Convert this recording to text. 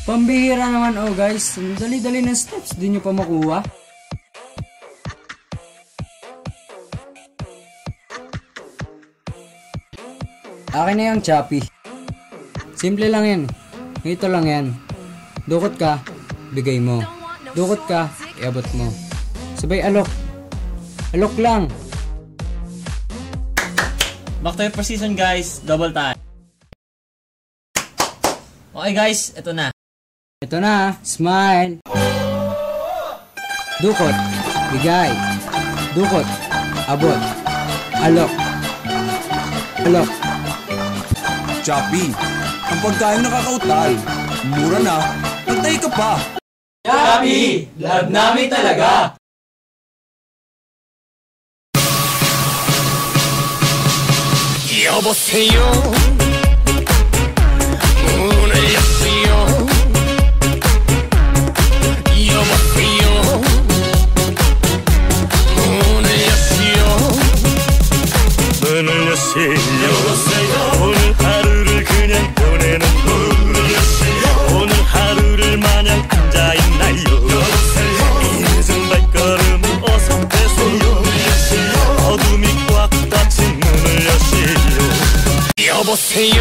Pambihira naman oh guys. Ang dali-dali ng steps. Di nyo pa makuha. Akin na yung Choppy. Simple lang yan. Ito lang yan. Dukot ka, bigay mo. Dukot ka, iabot mo. Sabay alok. Alok lang. Back to your precision guys. Double time. Okay guys, ito na. Ito na, smile. Dukot, bigay. Dukot, abot. Alok. Alok. Choppy, ang pagkain nakakautal. Mura na, nagtay ka pa. Choppy, love namin talaga. 여보세요 문을 여시오 여보세요 문을 여시오 문을 여시오 오늘 하루를 그냥 보내는 문을 여시오 오늘 하루를 마냥 앉아있나요 늦은 발걸음을 어서 떼세요 어둠이 꽉 닫힌 문을 여시오 여보세요